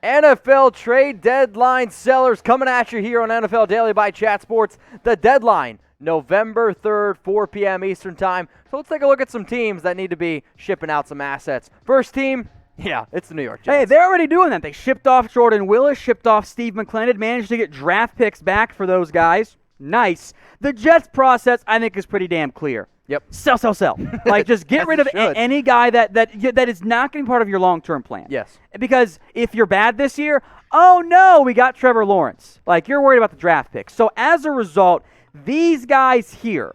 NFL trade deadline sellers coming at you here on NFL Daily by Chat Sports. The deadline, November 3rd, 4 p.m. Eastern Time. So let's take a look at some teams that need to be shipping out some assets. First team, yeah, it's the New York Jets. Hey, they're already doing that. They shipped off Jordan Willis, shipped off Steve McClendon, managed to get draft picks back for those guys. Nice. The Jets process, I think, is pretty damn clear. Yep. Sell. Like, just get rid of any guy that is not going to be part of your long-term plan. Yes. Because if you're bad this year, oh, no, we got Trevor Lawrence. Like, you're worried about the draft picks. So, as a result, these guys here,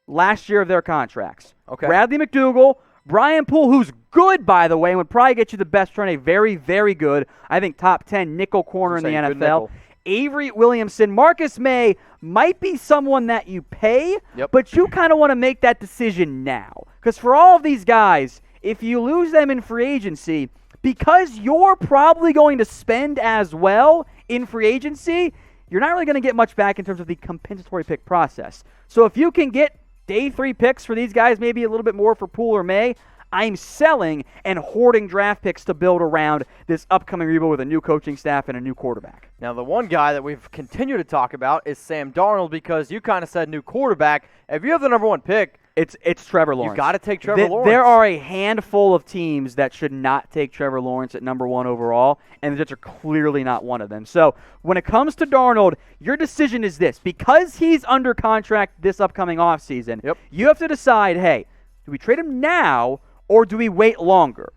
last year of their contracts, Bradley McDougall, Brian Poole, who's good, by the way, and would probably get you the best turn, a very, very good, I think, top 10 nickel corner in the NFL. Avery Williamson, Marcus Maye might be someone that you pay, but you kind of want to make that decision now. Because for all of these guys, if you lose them in free agency, because you're probably going to spend as well in free agency, you're not really going to get much back in terms of the compensatory pick process. So if you can get day 3 picks for these guys, maybe a little bit more for Poole or May, I'm selling and hoarding draft picks to build around this upcoming rebuild with a new coaching staff and a new quarterback. Now, the one guy that we've continued to talk about is Sam Darnold, because you kind of said new quarterback. If you have the number 1 pick, it's Trevor Lawrence. You got to take Trevor Lawrence. There are a handful of teams that should not take Trevor Lawrence at number 1 overall, and the Jets are clearly not one of them. So when it comes to Darnold, your decision is this. Because he's under contract this upcoming offseason, you have to decide, hey, do we trade him now or do we wait longer?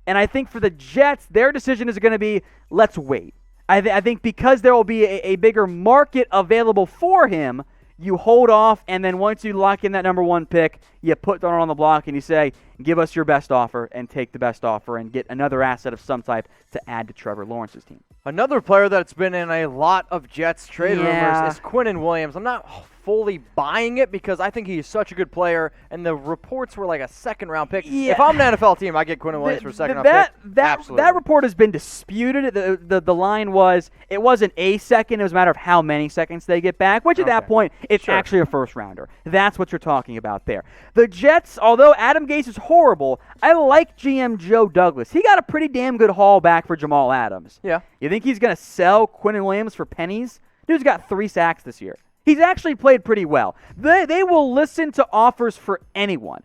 And I think for the Jets, their decision is going to be, let's wait. I think because there will be a bigger market available for him, you hold off, and then once you lock in that number 1 pick, you put Darnold on the block and you say, give us your best offer and take the best offer and get another asset of some type to add to Trevor Lawrence's team. Another player that's been in a lot of Jets trade rumors is Quinnen Williams. I'm not fully buying it because I think he's such a good player, and the reports were like a second-round pick. If I'm an NFL team, I get Quinnen Williams for a second-round pick. Absolutely. That report has been disputed. The line was, it wasn't a second, it was a matter of how many seconds they get back, which at that point, it's actually a first-rounder. That's what you're talking about there. The Jets, although Adam Gase is horrible, I like GM Joe Douglas. He got a pretty damn good haul back for Jamal Adams. Yeah. You think he's going to sell Quinnen Williams for pennies? Dude's got 3 sacks this year. He's actually played pretty well. They will listen to offers for anyone,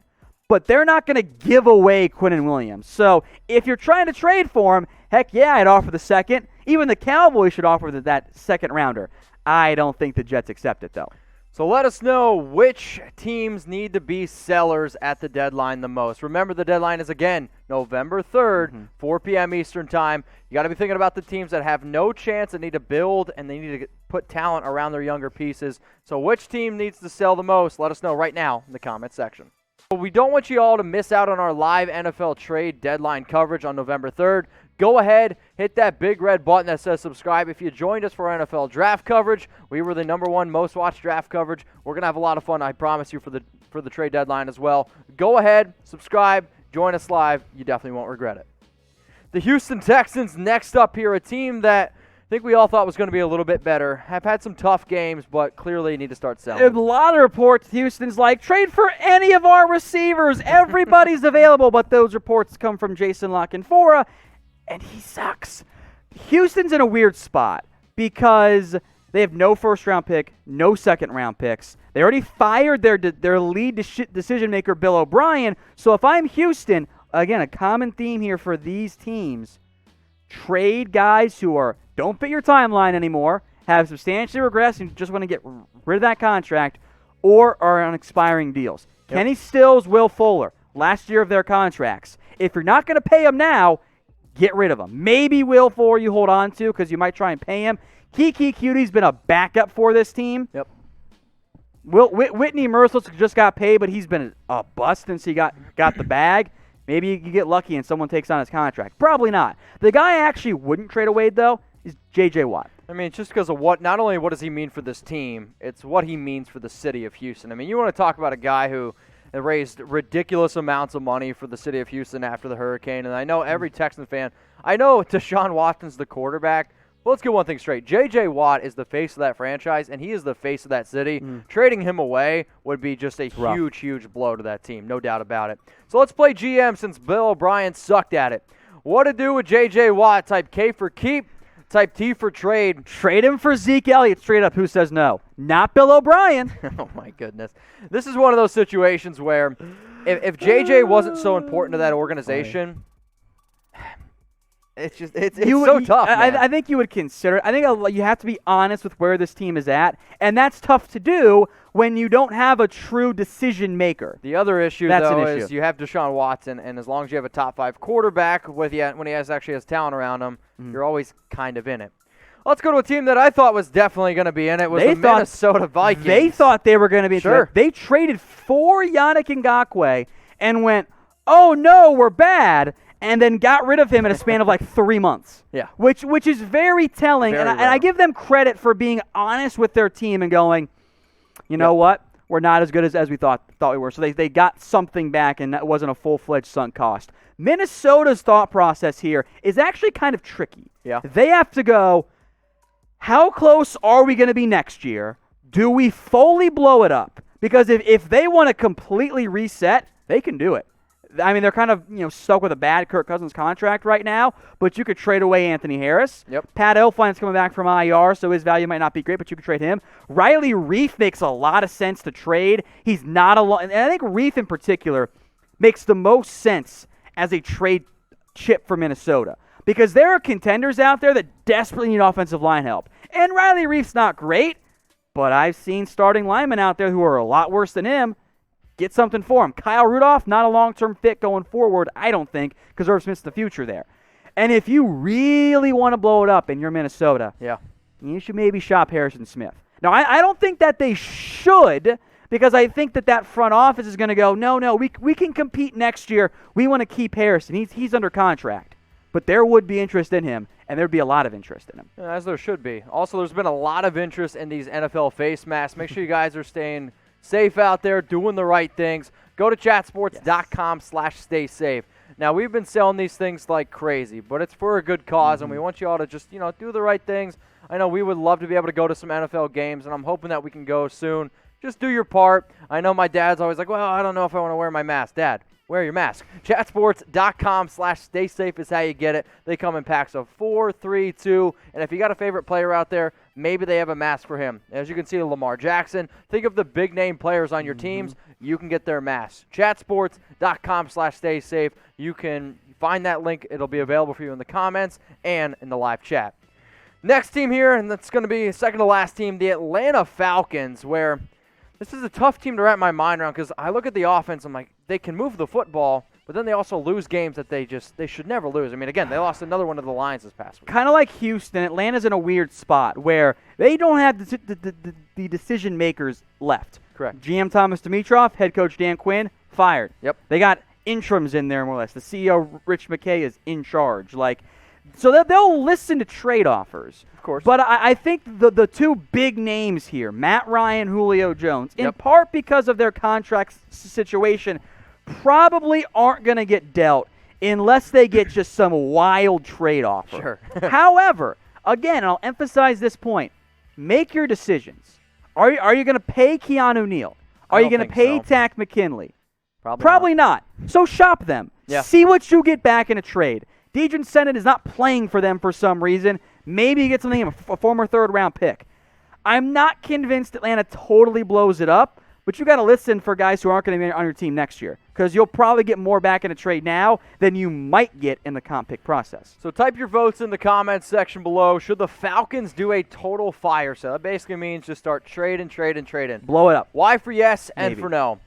but they're not going to give away Quinnen Williams. So if you're trying to trade for him, heck yeah, I'd offer the second. Even the Cowboys should offer that second rounder. I don't think the Jets accept it, though. So let us know which teams need to be sellers at the deadline the most. Remember, the deadline is, again, November 3rd, 4 p.m. Eastern Time. You got to be thinking about the teams that have no chance, that need to build, and they need to put talent around their younger pieces. So which team needs to sell the most? Let us know right now in the comments section. We don't want you all to miss out on our live NFL trade deadline coverage on November 3rd. Go ahead, hit that big red button that says subscribe. If you joined us for our NFL draft coverage, we were the number 1 most watched draft coverage. We're going to have a lot of fun, I promise you, for the trade deadline as well. Go ahead, subscribe, join us live. You definitely won't regret it. The Houston Texans next up here, a team that I think we all thought was going to be a little bit better. Have had some tough games, but clearly need to start selling. A lot of reports, Houston's like, trade for any of our receivers. Everybody's available, but those reports come from Jason La Canfora, and he sucks. Houston's in a weird spot because they have no first-round pick, no second-round picks. They already fired their lead decision-maker, Bill O'Brien. So if I'm Houston, again, a common theme here for these teams, trade guys who don't fit your timeline anymore, have substantially regressed and just want to get rid of that contract, or are on expiring deals. Kenny Stills, Will Fuller, last year of their contracts. If you're not going to pay them now, get rid of them. Maybe Will Fuller you hold on to because you might try and pay him. Kiki Cutie's been a backup for this team. Whitney Merciless just got paid, but he's been a bust since he got the bag. Maybe you get lucky and someone takes on his contract. Probably not. The guy I actually wouldn't trade away, though, is J.J. Watt. I mean, just because of not only what does he mean for this team, it's what he means for the city of Houston. I mean, you want to talk about a guy who raised ridiculous amounts of money for the city of Houston after the hurricane, and I know every Texan fan, I know Deshaun Watson's the quarterback, but let's get one thing straight. J.J. Watt is the face of that franchise, and he is the face of that city. Trading him away would be just a huge, huge blow to that team, no doubt about it. So let's play GM since Bill O'Brien sucked at it. What to do with J.J. Watt? Type K for keep. Type T for trade. Trade him for Zeke Elliott straight up. Who says no? Not Bill O'Brien. Oh, my goodness. This is one of those situations where if J.J. wasn't so important to that organization, it's so tough, man. I think you would consider. I think you have to be honest with where this team is at, and that's tough to do when you don't have a true decision maker. The other issue, is you have Deshaun Watson, and as long as you have a top 5 quarterback when he actually has talent around him, you're always kind of in it. Let's go to a team that I thought was definitely going to be in it. Was the Minnesota Vikings. They thought they were going to be in it. They traded for Yannick Ngakoue and went, oh no, we're bad, and then got rid of him in a span of like 3 months. Yeah. Which is very telling, and I give them credit for being honest with their team and going, you know what? We're not as good as we thought we were. So they got something back, and that wasn't a full-fledged sunk cost. Minnesota's thought process here is actually kind of tricky. Yeah. They have to go, how close are we going to be next year? Do we fully blow it up? Because if they want to completely reset, they can do it. I mean, they're kind of stuck with a bad Kirk Cousins contract right now, but you could trade away Anthony Harris. Yep. Pat Elflein's coming back from IR, so his value might not be great, but you could trade him. Riley Reiff makes a lot of sense to trade. He's not and I think Reiff in particular makes the most sense as a trade chip for Minnesota because there are contenders out there that desperately need offensive line help. And Riley Reiff's not great, but I've seen starting linemen out there who are a lot worse than him. Get something for him. Kyle Rudolph, not a long-term fit going forward, I don't think, because Irv Smith's the future there. And if you really want to blow it up and you're Minnesota, you should maybe shop Harrison Smith. Now, I don't think that they should, because I think that front office is going to go, no, we can compete next year. We want to keep Harrison. He's under contract. But there would be interest in him, and there'd be a lot of interest in him. As there should be. Also, there's been a lot of interest in these NFL face masks. Make sure you guys are staying safe out there, doing the right things. Go to chatsports.com/stay safe. Now, we've been selling these things like crazy, but it's for a good cause, and we want you all to just, do the right things. I know we would love to be able to go to some NFL games, and I'm hoping that we can go soon. Just do your part. I know my dad's always like, well, I don't know if I want to wear my mask. Dad, wear your mask. Chatsports.com/stay safe is how you get it. They come in packs of 4, 3, 2, and if you got a favorite player out there, maybe they have a mask for him. As you can see, Lamar Jackson. Think of the big-name players on your teams. You can get their masks. Chatsports.com/stay safe. You can find that link. It'll be available for you in the comments and in the live chat. Next team here, and that's going to be second to last team, the Atlanta Falcons, where this is a tough team to wrap my mind around because I look at the offense, I'm like, they can move the football, but then they also lose games that they should never lose. I mean, again, they lost another one to the Lions this past week. Kind of like Houston, Atlanta's in a weird spot where they don't have the decision makers left. Correct. GM Thomas Dimitroff, head coach Dan Quinn, fired. Yep. They got interims in there more or less. The CEO, Rich McKay, is in charge. So that they'll listen to trade offers. Of course. But I think the two big names here, Matt Ryan, Julio Jones, in part because of their contract situation, probably aren't going to get dealt unless they get just some wild trade offer. Sure. However, again, I'll emphasize this point. Make your decisions. Are you going to pay Keanu Neal? Are you going to pay Tack McKinley? Probably not. So shop them. Yeah. See what you get back in a trade. Deidre Sennett is not playing for them for some reason. Maybe you get something, a former third-round pick. I'm not convinced Atlanta totally blows it up, but you got to listen for guys who aren't going to be on your team next year because you'll probably get more back in a trade now than you might get in the comp pick process. So type your votes in the comments section below. Should the Falcons do a total fire sale? That basically means just start trading. Blow it up. Why for yes and Maybe. For no?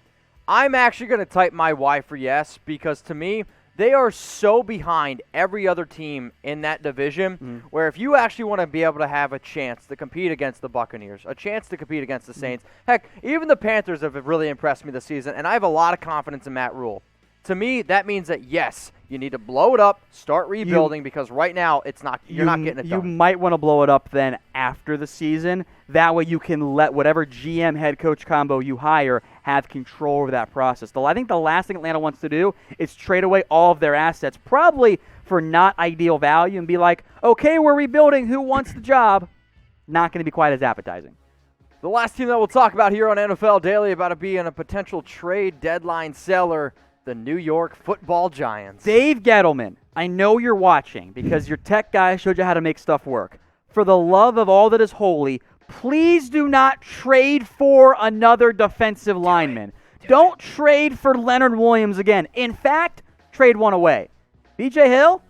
I'm actually going to type my why for yes because to me, they are so behind every other team in that division where if you actually want to be able to have a chance to compete against the Buccaneers, a chance to compete against the Saints, heck, even the Panthers have really impressed me this season, and I have a lot of confidence in Matt Rule. To me, that means that, yes, you need to blow it up, start rebuilding, because right now you're not getting it done. You might want to blow it up then after the season. That way you can let whatever GM head coach combo you hire have control over that process. I think the last thing Atlanta wants to do is trade away all of their assets, probably for not ideal value, and be like, okay, we're rebuilding. Who wants the job? Not going to be quite as appetizing. The last team that we'll talk about here on NFL Daily about it being a potential trade deadline seller, the New York Football Giants. Dave Gettleman, I know you're watching because your tech guy showed you how to make stuff work. For the love of all that is holy, please do not trade for another defensive lineman. Don't trade for Leonard Williams again. In fact, trade one away. B.J. Hill,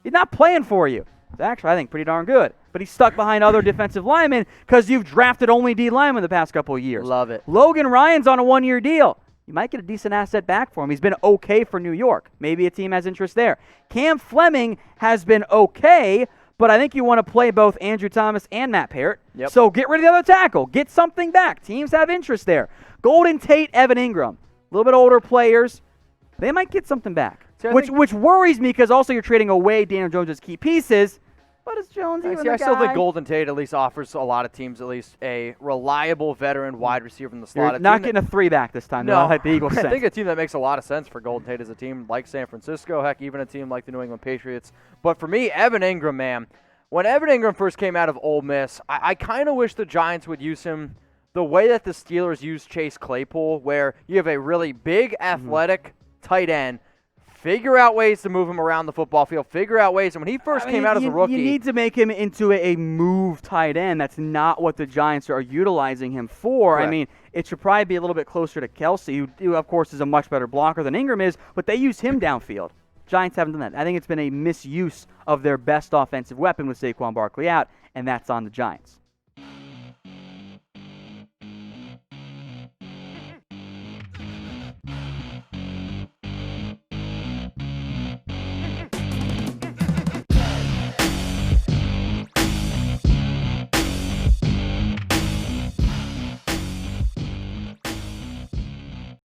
he's not playing for you. He's actually, I think, pretty darn good. But he's stuck behind other defensive linemen because you've drafted only D linemen the past couple of years. Love it. Logan Ryan's on a one-year deal. You might get a decent asset back for him. He's been okay for New York. Maybe a team has interest there. Cam Fleming has been okay, but I think you want to play both Andrew Thomas and Matt Parrott. Yep. So get rid of the other tackle. Get something back. Teams have interest there. Golden Tate, Evan Ingram, a little bit older players. They might get something back, which worries me because also you're trading away Daniel Jones' key pieces. But is Jones even the guy? I still think Golden Tate at least offers a lot of teams at least a reliable veteran wide receiver from the slot. You're not getting a 3 back this time. No, like the Eagles I think a team that makes a lot of sense for Golden Tate is a team like San Francisco, heck, even a team like the New England Patriots. But for me, Evan Ingram, man, when Evan Ingram first came out of Ole Miss, I kind of wish the Giants would use him the way that the Steelers used Chase Claypool, where you have a really big, athletic tight end. Figure out ways to move him around the football field. Figure out ways. And when he first came out as a rookie. You need to make him into a move tight end. That's not what the Giants are utilizing him for. Correct. I mean, it should probably be a little bit closer to Kelsey, who, of course, is a much better blocker than Ingram is, but they use him downfield. Giants haven't done that. I think it's been a misuse of their best offensive weapon with Saquon Barkley out, and that's on the Giants.